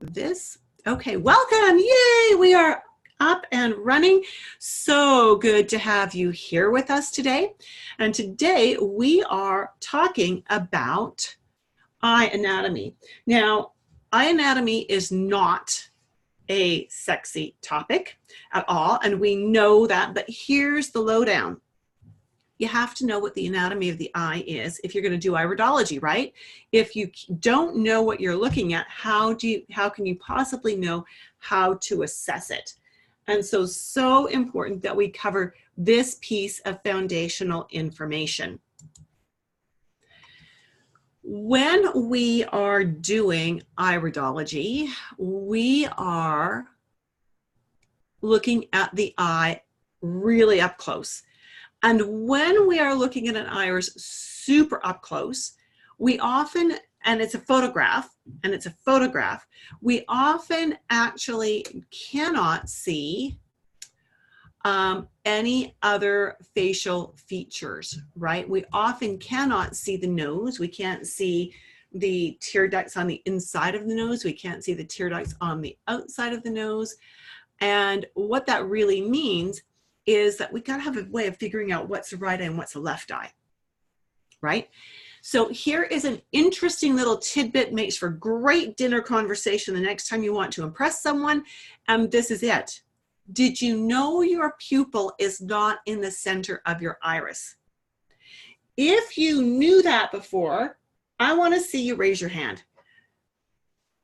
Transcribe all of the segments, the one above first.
this. Okay, welcome. Yay, we are up and running. So good to have you here with us today. And today we are talking about eye anatomy. Now, eye anatomy is not a sexy topic at all, and we know that, but here's the lowdown. You have to know what the anatomy of the eye is if you're going to do iridology, right? If you don't know what you're looking at, how can you possibly know how to assess it? And so important that we cover this piece of foundational information. When we are doing iridology, we are looking at the eye really up close. And when we are looking at an iris super up close, we often, and it's a photograph, we often actually cannot see any other facial features, right? We often cannot see the nose. We can't see the tear ducts on the inside of the nose. We can't see the tear ducts on the outside of the nose. And what that really means is that we gotta have a way of figuring out what's the right eye and what's the left eye, right? So here is an interesting little tidbit, makes for great dinner conversation the next time you want to impress someone, and this is it. Did you know your pupil is not in the center of your iris? If you knew that before, I wanna see you raise your hand.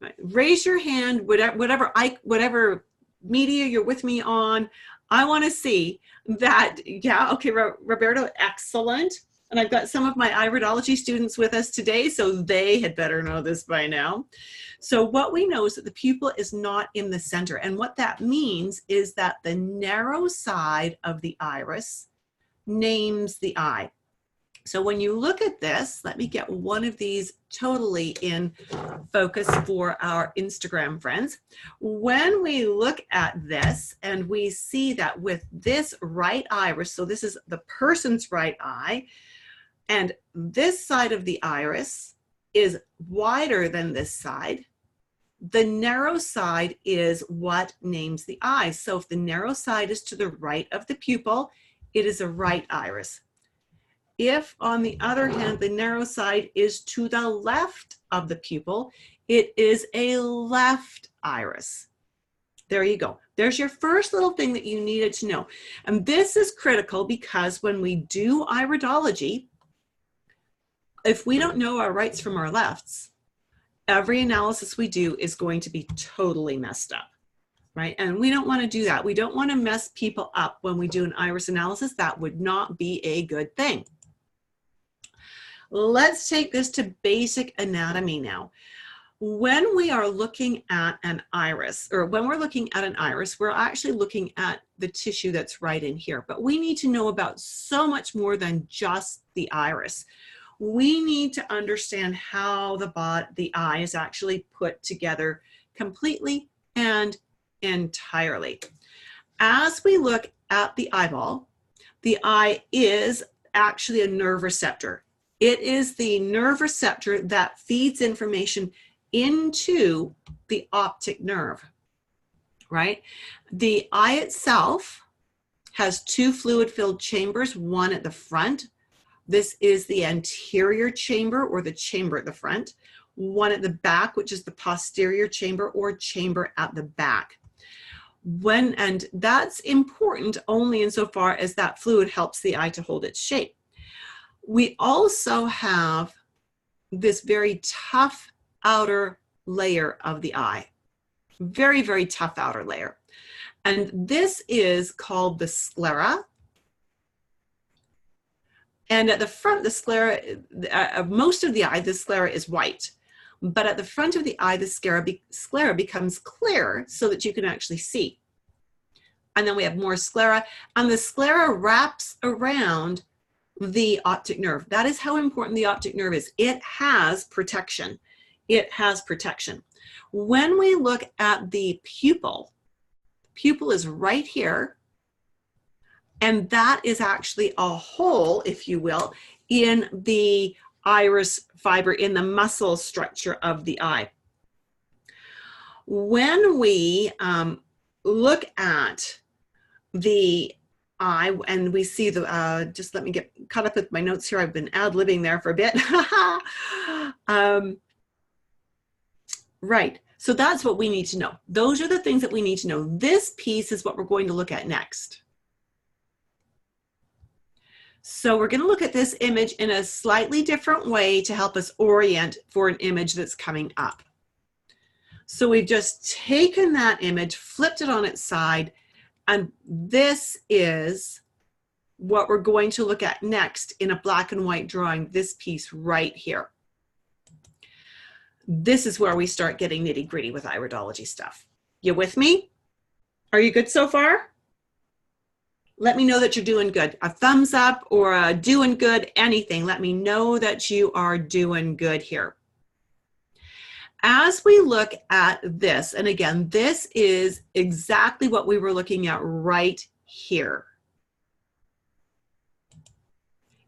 Right. Raise your hand, whatever media you're with me on. I want to see that. Yeah, okay, Roberto, excellent. And I've got some of my iridology students with us today, so they had better know this by now. So what we know is that the pupil is not in the center. And what that means is that the narrow side of the iris names the eye. So when you look at this, let me get one of these totally in focus for our Instagram friends. When we look at this and we see that with this right iris, so this is the person's right eye, and this side of the iris is wider than this side, the narrow side is what names the eye. So if the narrow side is to the right of the pupil, it is a right iris. If, on the other hand, the narrow side is to the left of the pupil, it is a left iris. There you go. There's your first little thing that you needed to know. And this is critical because when we do iridology, if we don't know our rights from our lefts, every analysis we do is going to be totally messed up, right? And we don't want to do that. We don't want to mess people up when we do an iris analysis. That would not be a good thing. Let's take this to basic anatomy now. When we are looking at an iris, or when we're looking at an iris, we're actually looking at the tissue that's right in here. But we need to know about so much more than just the iris. We need to understand how the eye is actually put together completely and entirely. As we look at the eyeball, the eye is actually a nerve receptor. It is the nerve receptor that feeds information into the optic nerve, right? The eye itself has two fluid-filled chambers, one at the front. This is the anterior chamber, or the chamber at the front. One at the back, which is the posterior chamber, or chamber at the back. And that's important only insofar as that fluid helps the eye to hold its shape. We also have this very tough outer layer of the eye, very, very tough outer layer. And this is called the sclera. And at the front, the sclera, most of the eye, the sclera is white. But at the front of the eye, the sclera becomes clear so that you can actually see. And then we have more sclera, and the sclera wraps around the optic nerve. That is how important the optic nerve is. It has protection. It has protection. When we look at the pupil is right here, and that is actually a hole, if you will, in the iris fiber, in the muscle structure of the eye. When we look at the eye and we see the, just let me get caught up with my notes here. I've been ad-libbing there for a bit. Right. So that's what we need to know. Those are the things that we need to know. This piece is what we're going to look at next. So we're going to look at this image in a slightly different way to help us orient for an image that's coming up. So we've just taken that image, flipped it on its side, and this is what we're going to look at next in a black and white drawing, this piece right here. This is where we start getting nitty-gritty with iridology stuff. You with me? Are you good so far? Let me know that you're doing good. A thumbs up or a doing good, anything. Let me know that you are doing good here. As we look at this, and again, this is exactly what we were looking at right here.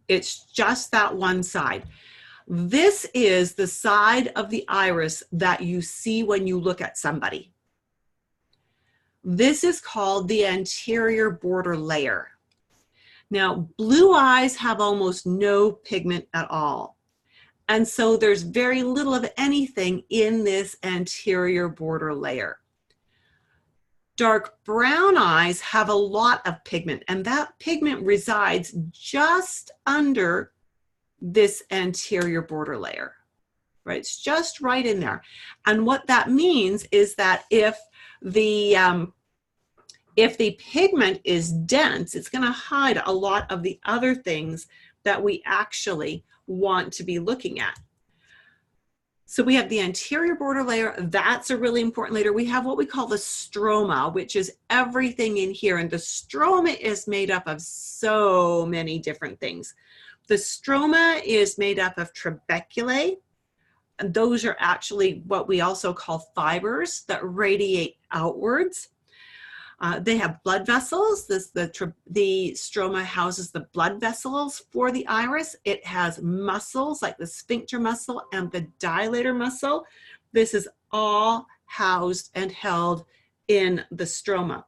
It's just that one side. This is the side of the iris that you see when you look at somebody. This is called the anterior border layer. Now, blue eyes have almost no pigment at all. And so there's very little of anything in this anterior border layer. Dark brown eyes have a lot of pigment, and that pigment resides just under this anterior border layer, right? It's just right in there. And what that means is that if the pigment is dense, it's going to hide a lot of the other things that we actually want to be looking at. So we have the anterior border layer. That's a really important layer. We have what we call the stroma, which is everything in here. And the stroma is made up of so many different things. The stroma is made up of trabeculae. And those are actually what we also call fibers that radiate outwards. They have blood vessels. The stroma houses the blood vessels for the iris. It has muscles like the sphincter muscle and the dilator muscle. This is all housed and held in the stroma.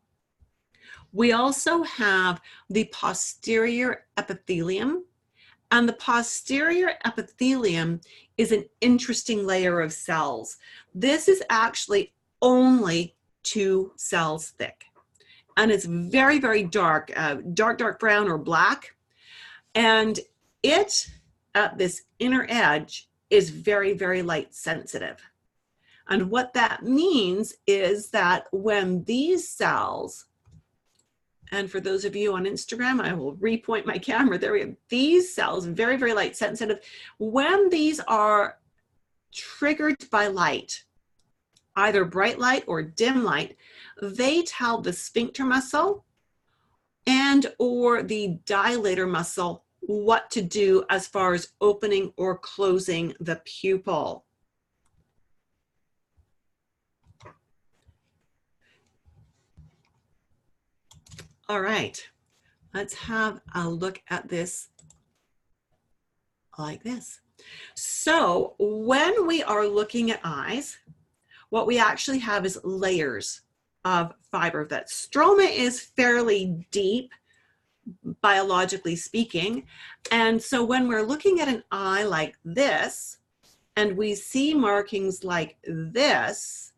We also have the posterior epithelium. And the posterior epithelium is an interesting layer of cells. This is actually only 2 cells thick. And it's very, very dark, dark brown or black. And it, at this inner edge, is very, very light sensitive. And what that means is that when these cells, and for those of you on Instagram, I will repoint my camera. There we have these cells, very, very light sensitive. When these are triggered by light, either bright light or dim light, they tell the sphincter muscle and or the dilator muscle what to do as far as opening or closing the pupil. All right, let's have a look at this like this. So when we are looking at eyes, what we actually have is layers of fiber. That stroma is fairly deep, biologically speaking. And so when we're looking at an eye like this, and we see markings like this,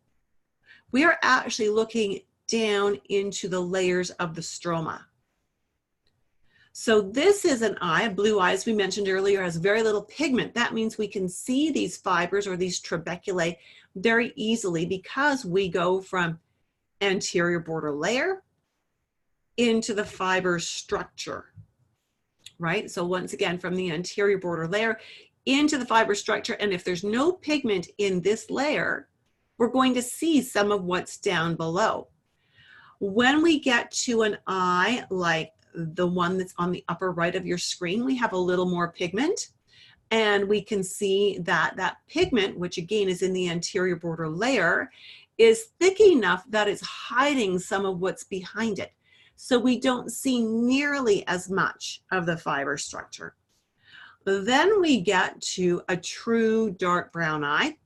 we are actually looking down into the layers of the stroma. So this is an eye, blue eyes we mentioned earlier, has very little pigment. That means we can see these fibers or these trabeculae very easily because we go from anterior border layer into the fiber structure, right? So once again, from the anterior border layer into the fiber structure. And if there's no pigment in this layer, we're going to see some of what's down below. When we get to an eye like the one that's on the upper right of your screen, we have a little more pigment. And we can see that that pigment, which again is in the anterior border layer, is thick enough that it's hiding some of what's behind it. So we don't see nearly as much of the fiber structure. Then we get to a true dark brown eye.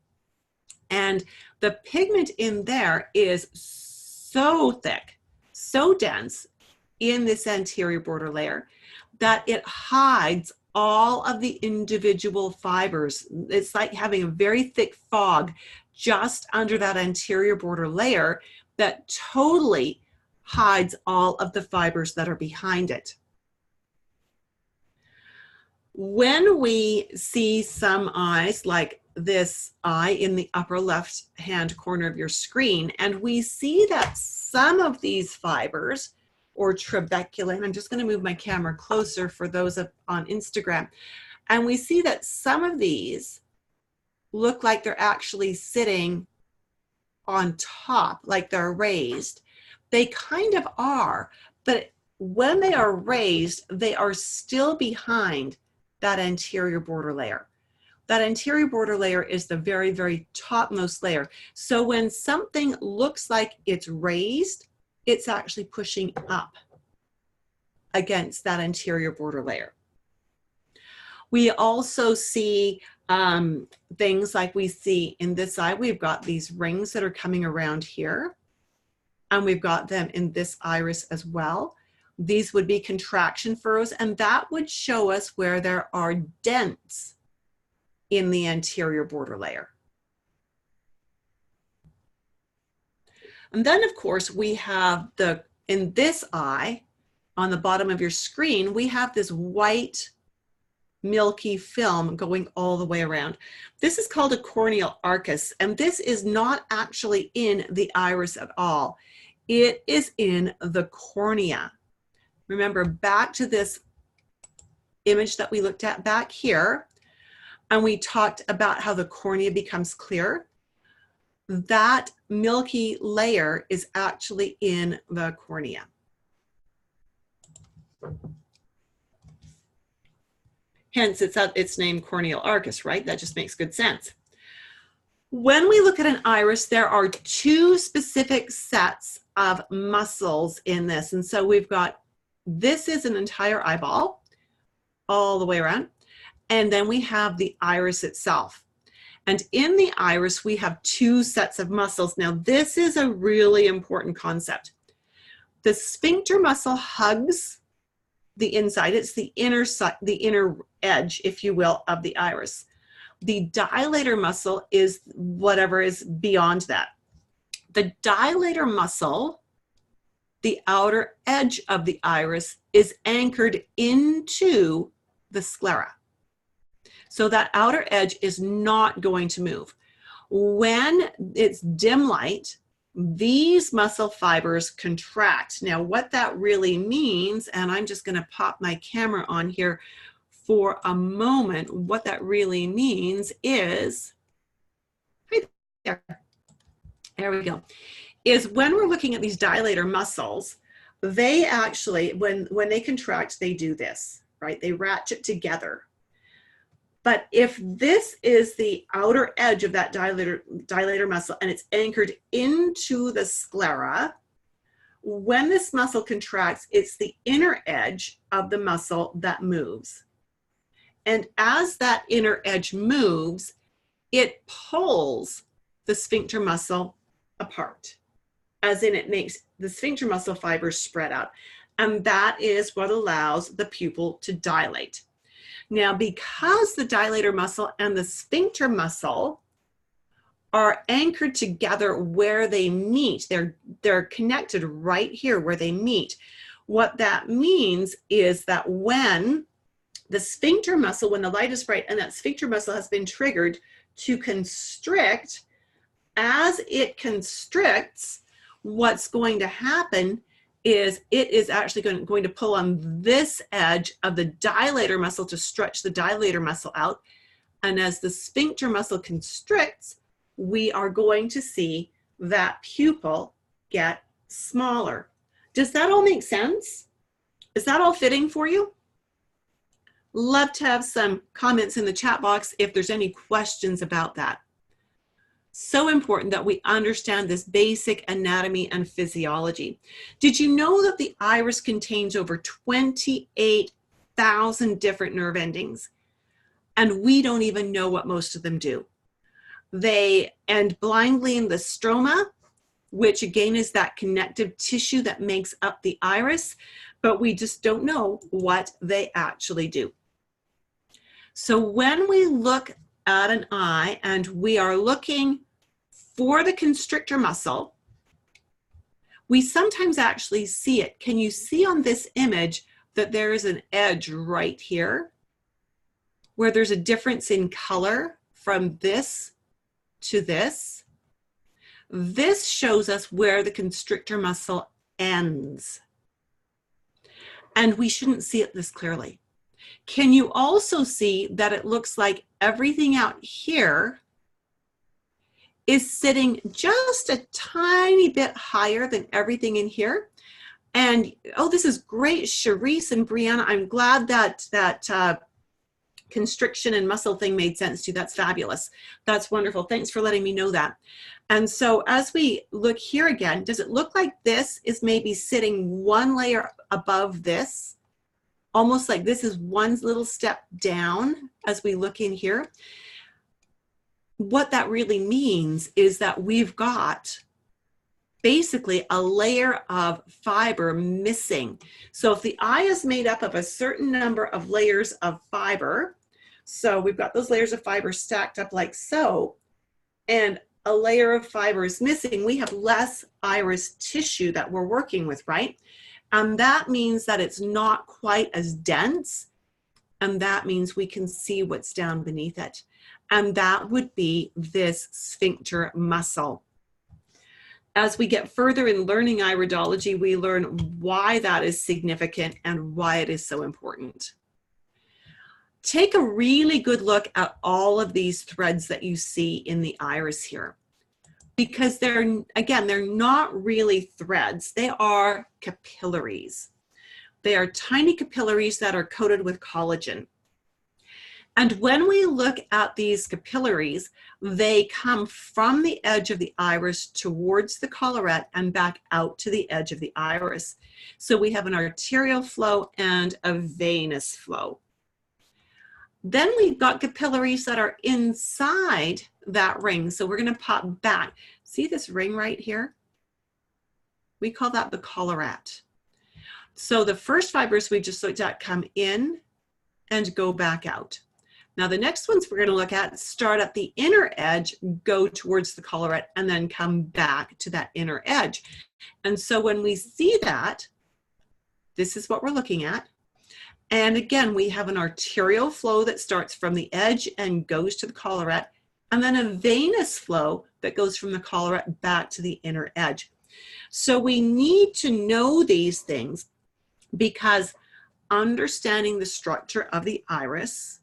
And the pigment in there is so thick, so dense in this anterior border layer that it hides all of the individual fibers. It's like having a very thick fog just under that anterior border layer that totally hides all of the fibers that are behind it. When we see some eyes, like this eye in the upper left hand corner of your screen, and we see that some of these fibers, or trabeculum, I'm just going to move my camera closer for those on Instagram, and we see that some of these look like they're actually sitting on top, like they're raised. They kind of are, but when they are raised, they are still behind that anterior border layer. That anterior border layer is the very, very topmost layer. So when something looks like it's raised, it's actually pushing up against that anterior border layer. We also see things like we see in this eye. We've got these rings that are coming around here, and we've got them in this iris as well. These would be contraction furrows, and that would show us where there are dents in the anterior border layer. And then, of course, we have in this eye, on the bottom of your screen, we have this white milky film going all the way around. This is called a corneal arcus, and this is not actually in the iris at all. It is in the cornea. Remember, back to this image that we looked at back here, and we talked about how the cornea becomes clear. That milky layer is actually in the cornea. Hence, it's named corneal arcus, right? That just makes good sense. When we look at an iris, there are two specific sets of muscles in this. And so we've got, this is an entire eyeball all the way around. And then we have the iris itself. And in the iris, we have two sets of muscles. Now, this is a really important concept. The sphincter muscle hugs the inside. It's the inner edge, if you will, of the iris. The dilator muscle is whatever is beyond that. The dilator muscle, the outer edge of the iris, is anchored into the sclera. So that outer edge is not going to move. When it's dim light, these muscle fibers contract. Now, what that really means, and I'm just going to pop my camera on here for a moment, what that really means is, right there we go, is when we're looking at these dilator muscles, they actually, when they contract, they do this, right? They ratchet together. But if this is the outer edge of that dilator muscle and it's anchored into the sclera, when this muscle contracts, it's the inner edge of the muscle that moves. And as that inner edge moves, it pulls the sphincter muscle apart, as in it makes the sphincter muscle fibers spread out. And that is what allows the pupil to dilate. Now, because the dilator muscle and the sphincter muscle are anchored together where they meet, they're connected right here where they meet. What that means is that when the sphincter muscle, when the light is bright and that sphincter muscle has been triggered to constrict, as it constricts, what's going to happen is it is actually going to pull on this edge of the dilator muscle to stretch the dilator muscle out. And as the sphincter muscle constricts, we are going to see that pupil get smaller. Does that all make sense? Is that all fitting for you? Love to have some comments in the chat box if there's any questions about that. So important that we understand this basic anatomy and physiology. Did you know that the iris contains over 28,000 different nerve endings? And we don't even know what most of them do. And blindly in the stroma, which again is that connective tissue that makes up the iris, but we just don't know what they actually do. So when we look at an eye and we are looking for the constrictor muscle, we sometimes actually see it. Can you see on this image that there is an edge right here where there's a difference in color from this to this? This shows us where the constrictor muscle ends. And we shouldn't see it this clearly. Can you also see that it looks like everything out here is sitting just a tiny bit higher than everything in here? And, oh, this is great, Charisse and Brianna. I'm glad that constriction and muscle thing made sense to you. That's fabulous. That's wonderful. Thanks for letting me know that. And so as we look here again, does it look like this is maybe sitting one layer above this? Almost like this is one little step down as we look in here. What that really means is that we've got basically a layer of fiber missing. So if the eye is made up of a certain number of layers of fiber, so we've got those layers of fiber stacked up like so, and a layer of fiber is missing, we have less iris tissue that we're working with, right? And that means that it's not quite as dense, and that means we can see what's down beneath it. And that would be this sphincter muscle. As we get further in learning iridology, we learn why that is significant and why it is so important. Take a really good look at all of these threads that you see in the iris here, because they're not really threads. They are capillaries. They are tiny capillaries that are coated with collagen. And when we look at these capillaries, they come from the edge of the iris towards the collarette and back out to the edge of the iris. So we have an arterial flow and a venous flow. Then we've got capillaries that are inside that ring. So we're going to pop back. See this ring right here? We call that the collarette. So the first fibers we just looked at come in and go back out. Now the next ones we're going to look at start at the inner edge, go towards the collarette, and then come back to that inner edge. And so when we see that, this is what we're looking at. And again, we have an arterial flow that starts from the edge and goes to the collarette, and then a venous flow that goes from the collarette back to the inner edge. So we need to know these things because understanding the structure of the iris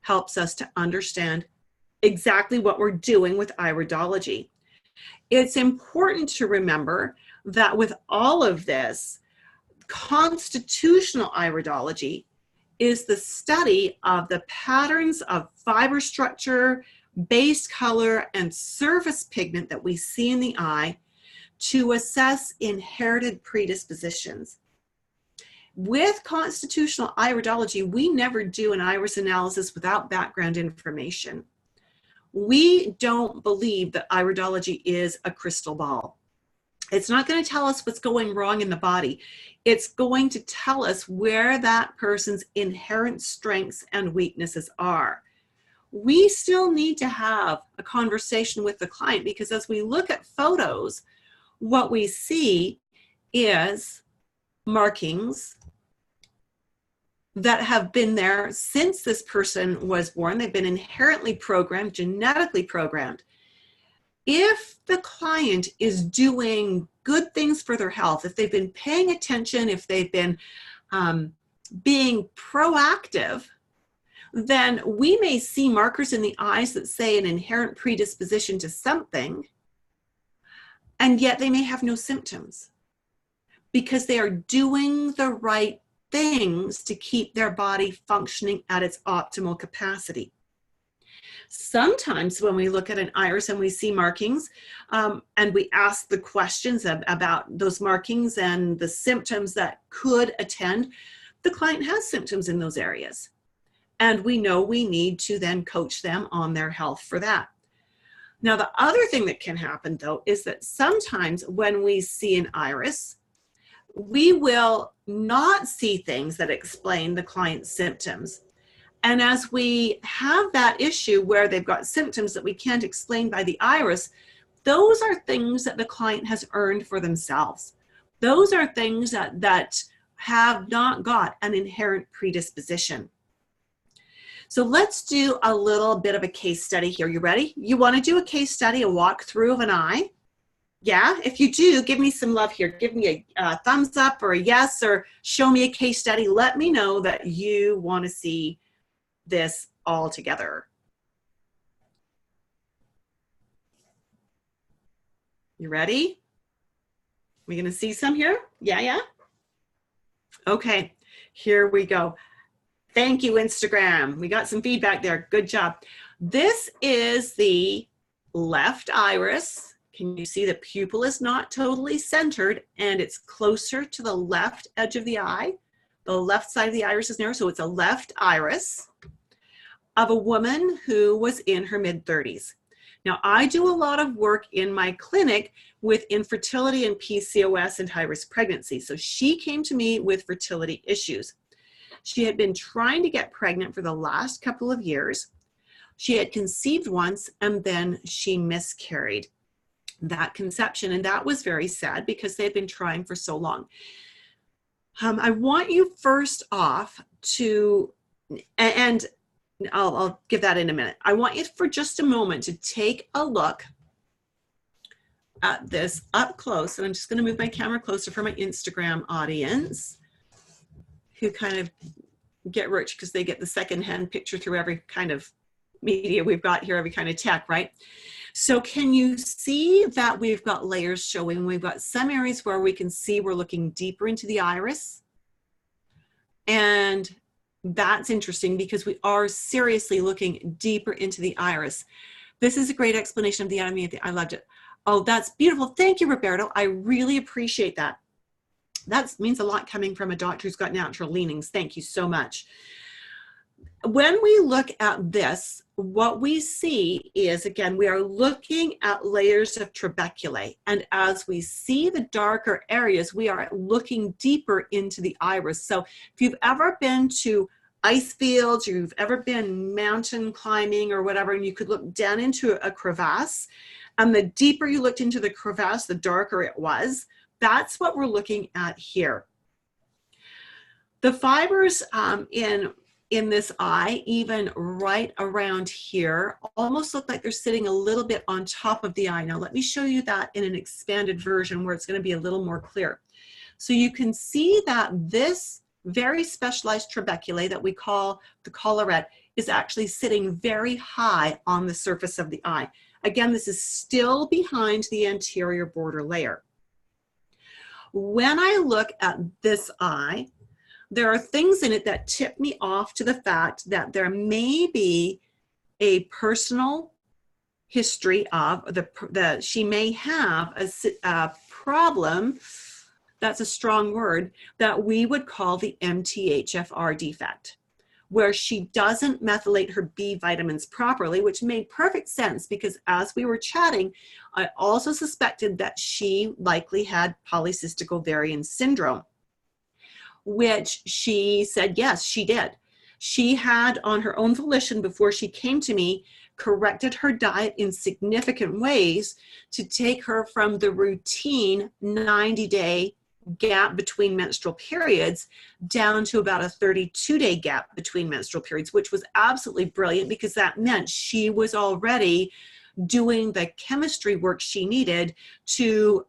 helps us to understand exactly what we're doing with iridology. It's important to remember that with all of this, constitutional iridology is the study of the patterns of fiber structure, base color, and surface pigment that we see in the eye to assess inherited predispositions. With constitutional iridology, we never do an iris analysis without background information. We don't believe that iridology is a crystal ball. It's not going to tell us what's going wrong in the body. It's going to tell us where that person's inherent strengths and weaknesses are. We still need to have a conversation with the client because as we look at photos, what we see is markings that have been there since this person was born. They've been inherently programmed, genetically programmed. If the client is doing good things for their health, if they've been paying attention, if they've been being proactive, then we may see markers in the eyes that say an inherent predisposition to something, and yet they may have no symptoms because they are doing the right things to keep their body functioning at its optimal capacity. Sometimes when we look at an iris and we see markings and we ask the questions about those markings and the symptoms that could attend, the client has symptoms in those areas. And we know we need to then coach them on their health for that. Now, the other thing that can happen, though, is that sometimes when we see an iris, we will not see things that explain the client's symptoms. And as we have that issue where they've got symptoms that we can't explain by the iris, those are things that the client has earned for themselves. Those are things that have not got an inherent predisposition. So let's do a little bit of a case study here. You ready? You want to do a case study, a walkthrough of an eye? Yeah, if you do, give me some love here. Give me a thumbs up or a yes, or show me a case study. Let me know that you want to see this all together. You ready? We gonna see some here? Yeah. Okay, here we go. Thank you, Instagram. We got some feedback there. Good job. This is the left iris. Can you see the pupil is not totally centered and it's closer to the left edge of the eye? The left side of the iris is narrow, so it's a left iris of a woman who was in her mid-30s. Now, I do a lot of work in my clinic with infertility and PCOS and high-risk pregnancy. So she came to me with fertility issues. She had been trying to get pregnant for the last couple of years. She had conceived once and then she miscarried that conception. And that was very sad because they had been trying for so long. I want you first off to, and I'll give that in a minute. I want you for just a moment to take a look at this up close. And I'm just going to move my camera closer for my Instagram audience, who kind of get rich because they get the secondhand picture through every kind of media we've got here, every kind of tech, right? So can you see that we've got layers showing? We've got some areas where we can see we're looking deeper into the iris. And that's interesting because we are seriously looking deeper into the iris. This is a great explanation of the anatomy. I loved it. Oh, that's beautiful. Thank you, Roberto. I really appreciate that. That means a lot coming from a doctor who's got natural leanings. Thank you so much. When we look at this, what we see is, again, we are looking at layers of trabeculae. And as we see the darker areas, we are looking deeper into the iris. So if you've ever been to ice fields, or you've ever been mountain climbing or whatever, and you could look down into a crevasse, and the deeper you looked into the crevasse, the darker it was. That's what we're looking at here. The fibers in this eye, even right around here, almost look like they're sitting a little bit on top of the eye. Now, let me show you that in an expanded version where it's going to be a little more clear. So you can see that this very specialized trabeculae that we call the collarette is actually sitting very high on the surface of the eye. Again, this is still behind the anterior border layer. When I look at this eye, there are things in it that tip me off to the fact that there may be a personal history of she may have a problem, that's a strong word, that we would call the MTHFR defect, where she doesn't methylate her B vitamins properly, which made perfect sense because as we were chatting, I also suspected that she likely had polycystic ovarian syndrome, which she said, yes, she did. She had, on her own volition, before she came to me, corrected her diet in significant ways to take her from the routine 90-day gap between menstrual periods down to about a 32-day gap between menstrual periods, which was absolutely brilliant because that meant she was already doing the chemistry work she needed to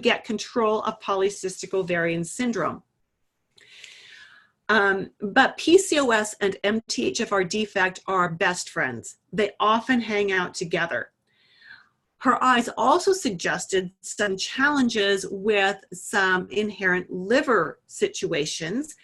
get control of polycystic ovarian syndrome. But PCOS and MTHFR defect are best friends. They often hang out together. Her eyes also suggested some challenges with some inherent liver situations.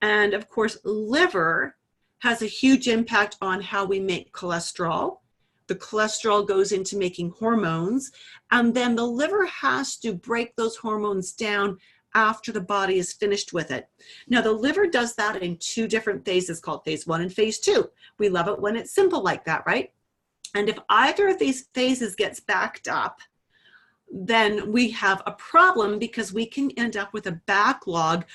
And of course, liver has a huge impact on how we make cholesterol. The cholesterol goes into making hormones, and then the liver has to break those hormones down after the body is finished with it. Now, the liver does that in two different phases called phase 1 and phase 2. We love it when it's simple like that, right? And if either of these phases gets backed up, then we have a problem, because we can end up with a backlog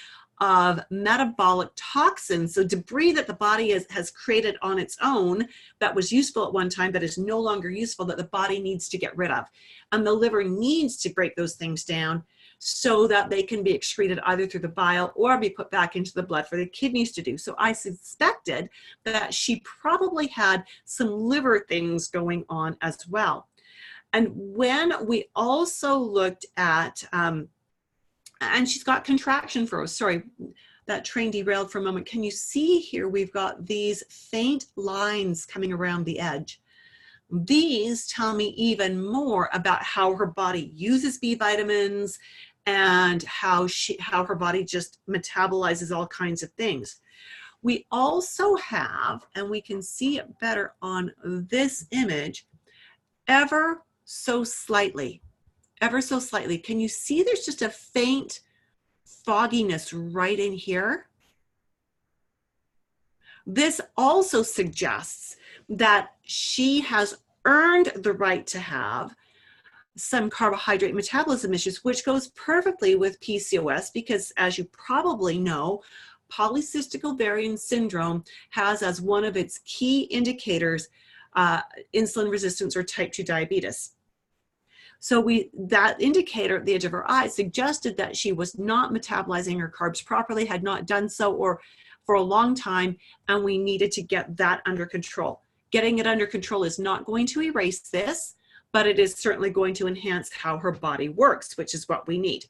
of metabolic toxins, so debris that the body has created on its own that was useful at one time but is no longer useful, that the body needs to get rid of. And the liver needs to break those things down so that they can be excreted either through the bile or be put back into the blood for the kidneys to do. So I suspected that she probably had some liver things going on as well. And when we also looked at, and she's got contraction furrows. Sorry, that train derailed for a moment. Can you see here, we've got these faint lines coming around the edge. These tell me even more about how her body uses B vitamins and how her body just metabolizes all kinds of things. We also have, and we can see it better on this image, ever so slightly, can you see there's just a faint fogginess right in here? This also suggests that she has earned the right to have some carbohydrate metabolism issues, which goes perfectly with PCOS, because as you probably know, polycystic ovarian syndrome has as one of its key indicators insulin resistance or type 2 diabetes. So that indicator at the edge of her eye suggested that she was not metabolizing her carbs properly, had not done so or for a long time, and we needed to get that under control. Getting it under control is not going to erase this, but it is certainly going to enhance how her body works, which is what we need.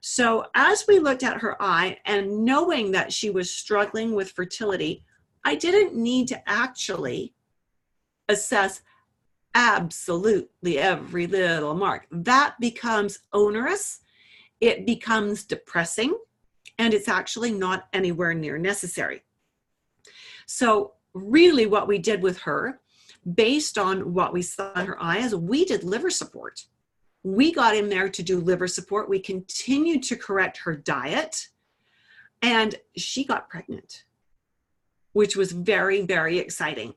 So as we looked at her eye and knowing that she was struggling with fertility, I didn't need to actually assess absolutely every little mark. That becomes onerous, it becomes depressing, and it's actually not anywhere near necessary. So really what we did with her, based on what we saw in her eye, is we did liver support. We got in there to do liver support. We continued to correct her diet, and she got pregnant, which was very, very exciting.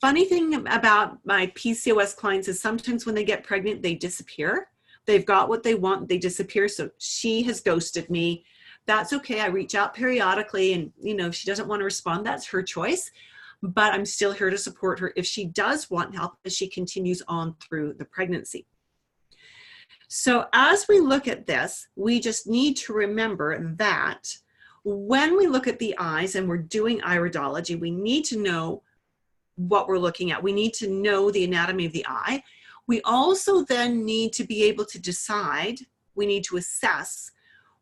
Funny thing about my PCOS clients is sometimes when they get pregnant, they disappear. They've got what they want, they disappear. So she has ghosted me. That's okay. I reach out periodically, and if she doesn't want to respond, that's her choice. But I'm still here to support her if she does want help as she continues on through the pregnancy. So as we look at this, we just need to remember that when we look at the eyes and we're doing iridology, we need to know what we're looking at. We need to know the anatomy of the eye. We also then need to be able to decide, we need to assess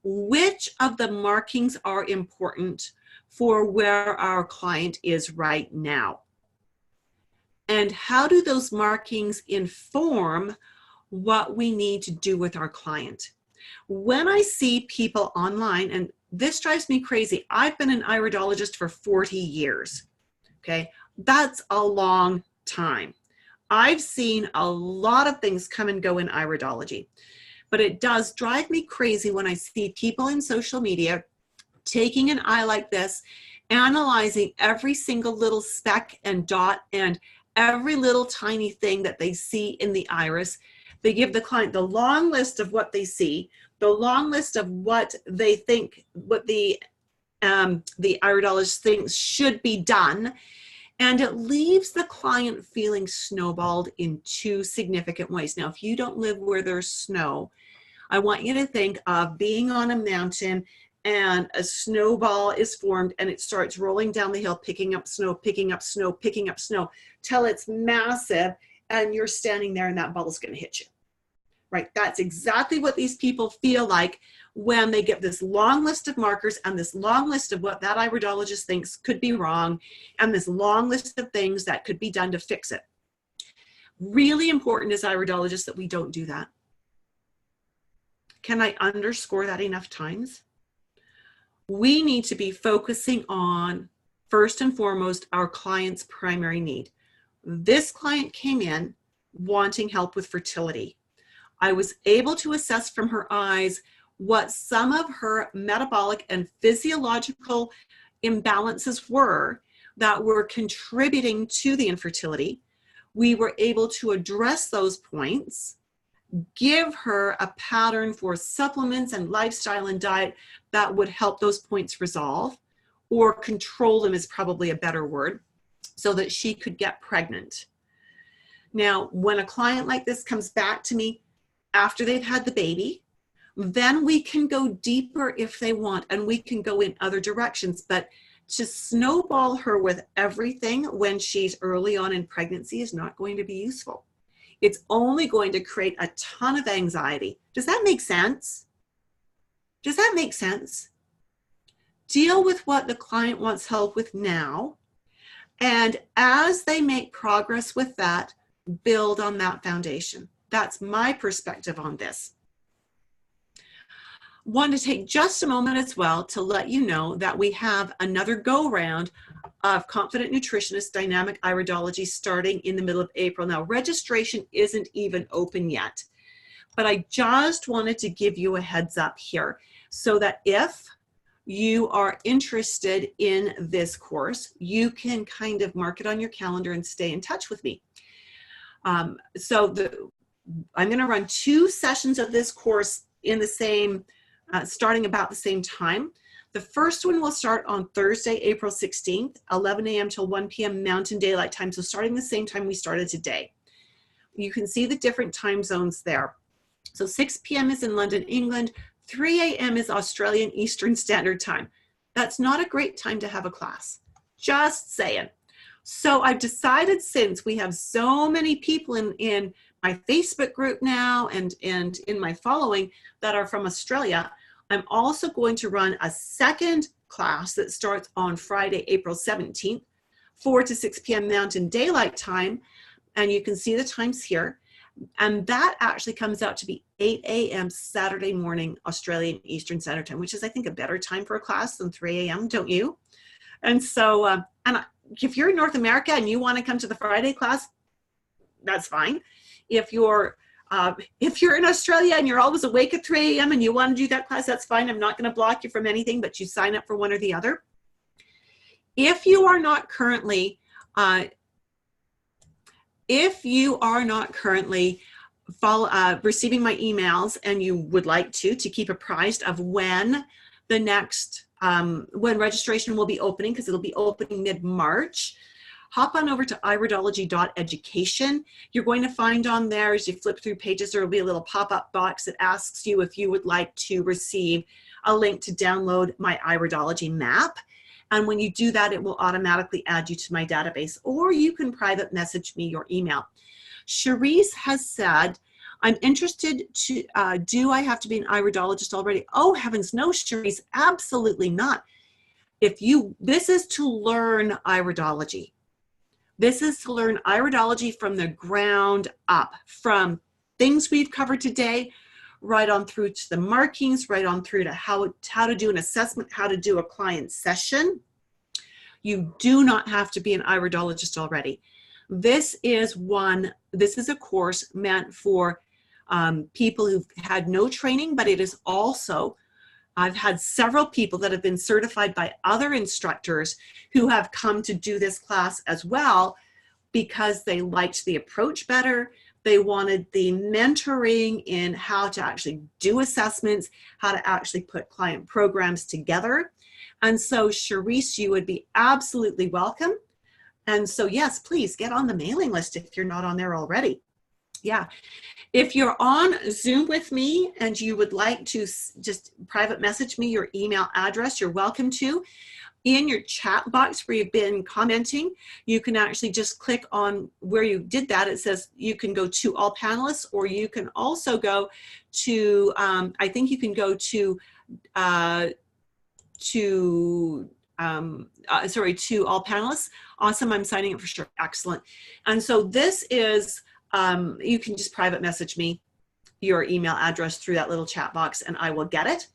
which of the markings are important for where our client is right now. And how do those markings inform what we need to do with our client? When I see people online, and this drives me crazy, I've been an iridologist for 40 years, okay? That's a long time. I've seen a lot of things come and go in iridology, but it does drive me crazy when I see people in social media taking an eye like this, analyzing every single little speck and dot and every little tiny thing that they see in the iris. They give the client the long list of what they see, the long list of what they think, what the iridologist thinks should be done. And it leaves the client feeling snowballed in two significant ways. Now, if you don't live where there's snow, I want you to think of being on a mountain and a snowball is formed and it starts rolling down the hill, picking up snow, picking up snow, picking up snow, till it's massive and you're standing there and that ball's going to hit you. Right? That's exactly what these people feel like when they get this long list of markers and this long list of what that iridologist thinks could be wrong and this long list of things that could be done to fix it. Really important as iridologists that we don't do that. Can I underscore that enough times? We need to be focusing on, first and foremost, our client's primary need. This client came in wanting help with fertility. I was able to assess from her eyes what some of her metabolic and physiological imbalances were that were contributing to the infertility. we were able to address those points, give her a pattern for supplements and lifestyle and diet that would help those points resolve, or control them is probably a better word, so that she could get pregnant. Now, when a client like this comes back to me after they've had the baby, then we can go deeper if they want, and we can go in other directions. But to snowball her with everything when she's early on in pregnancy is not going to be useful. It's only going to create a ton of anxiety. Does that make sense? Does that make sense? Deal with what the client wants help with now. And as they make progress with that, build on that foundation. That's my perspective on this. Want to take just a moment as well to let you know that we have another go-round of Confident Nutritionist Dynamic Iridology starting in the middle of April. Now, registration isn't even open yet, but I just wanted to give you a heads up here so that if you are interested in this course, you can kind of mark it on your calendar and stay in touch with me. I'm going to run 2 sessions of this course in the same, starting about the same time. The first one will start on Thursday, April 16th, 11 a.m. till 1 p.m. Mountain Daylight Time. So starting the same time we started today. You can see the different time zones there. So 6 p.m. is in London, England. 3 a.m. is Australian Eastern Standard Time. That's not a great time to have a class. Just saying. So I've decided, since we have so many people in my Facebook group now and in my following that are from Australia, I'm also going to run a second class that starts on Friday, April 17th, 4 to 6 p.m. Mountain Daylight Time. And you can see the times here. And that actually comes out to be 8 a.m. Saturday morning, Australian Eastern Standard Time, which is, I think, a better time for a class than 3 a.m., don't you? And so, if you're in North America and you want to come to the Friday class, that's fine. If you're in Australia and you're always awake at 3 a.m. and you want to do that class, that's fine. I'm not going to block you from anything, but you sign up for one or the other. If you are not currently receiving my emails and you would like to keep apprised of when the next, when registration will be opening, because it'll be opening mid-March, hop on over to iridology.education. You're going to find on there, as you flip through pages, there will be a little pop-up box that asks you if you would like to receive a link to download my Iridology map. And when you do that, it will automatically add you to my database, or you can private message me your email. Cherise has said, I'm interested to, do I have to be an iridologist already? Oh, heavens no, Cherise, absolutely not. This is to learn iridology. This is to learn iridology from the ground up, from things we've covered today, right on through to the markings, right on through to how to do an assessment, how to do a client session. You do not have to be an iridologist already. This is a course meant for people who've had no training, but it is also, I've had several people that have been certified by other instructors who have come to do this class as well because they liked the approach better. They wanted the mentoring in how to actually do assessments, how to actually put client programs together. And so, Cherise, you would be absolutely welcome. And so, yes, please get on the mailing list if you're not on there already. Yeah. If you're on Zoom with me and you would like to just private message me your email address, you're welcome to. In your chat box where you've been commenting, you can actually just click on where you did that. It says you can go to all panelists, or you can also go to, I think you can go to all panelists. Awesome, I'm signing up for sure, excellent. And so this is, you can just private message me your email address through that little chat box and I will get it.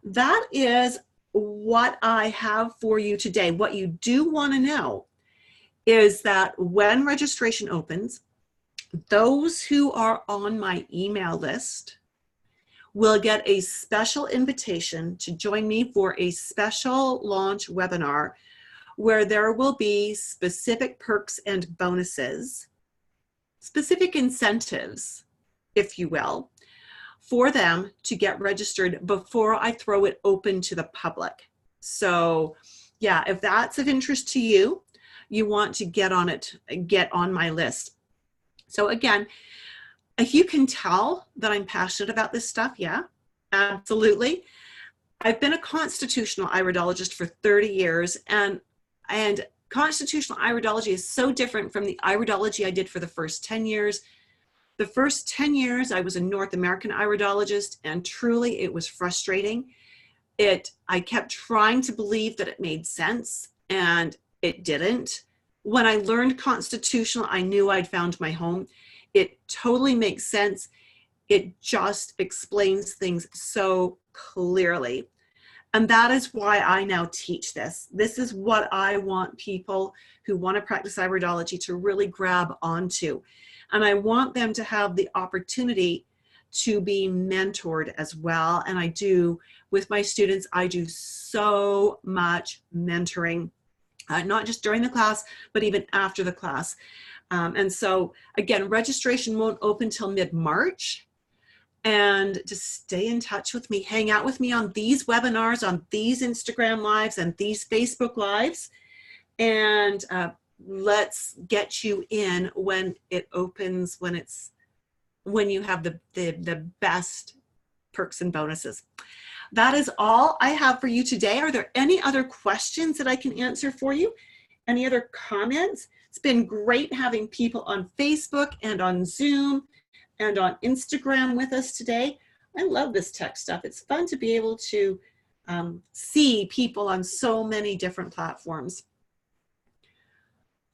That is what I have for you today. What you do want to know is that when registration opens, those who are on my email list will get a special invitation to join me for a special launch webinar where there will be specific perks and bonuses specific incentives, if you will, for them to get registered before I throw it open to the public. So yeah, if that's of interest to you, you want to get on it, get on my list. So again, if you can tell that I'm passionate about this stuff, yeah, absolutely. I've been a constitutional iridologist for 30 years, and constitutional iridology is so different from the iridology I did for the first 10 years. The first 10 years, I was a North American iridologist, and truly it was frustrating. I kept trying to believe that it made sense, and it didn't. When I learned constitutional, I knew I'd found my home. It totally makes sense. It just explains things so clearly. And that is why I now teach this. This is what I want people who want to practice iridology to really grab onto. And I want them to have the opportunity to be mentored as well. And I do, with my students, I do so much mentoring, not just during the class, but even after the class. And so again, registration won't open till mid-March. And just stay in touch with me, hang out with me on these webinars, on these Instagram lives and these Facebook lives. And let's get you in when it opens, when you have the best perks and bonuses. That is all I have for you today. Are there any other questions that I can answer for you? Any other comments? It's been great having people on Facebook and on Zoom and on Instagram with us today. I love this tech stuff. It's fun to be able to see people on so many different platforms.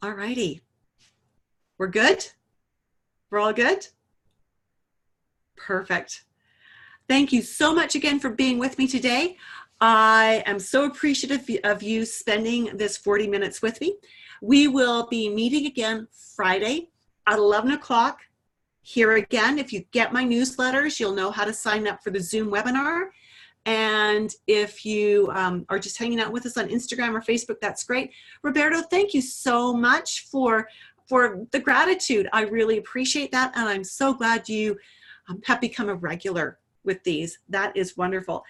All righty. We're good? We're all good? Perfect. Thank you so much again for being with me today. I am so appreciative of you spending this 40 minutes with me. We will be meeting again Friday at 11 o'clock. Here again, if you get my newsletters, you'll know how to sign up for the Zoom webinar. And if you are just hanging out with us on Instagram or Facebook, that's great. Roberto, thank you so much for the gratitude. I really appreciate that. And I'm so glad you have become a regular with these. That is wonderful.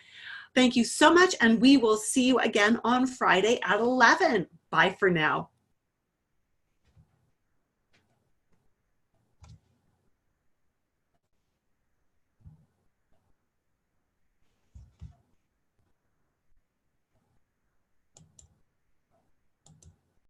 Thank you so much. And we will see you again on Friday at 11. Bye for now.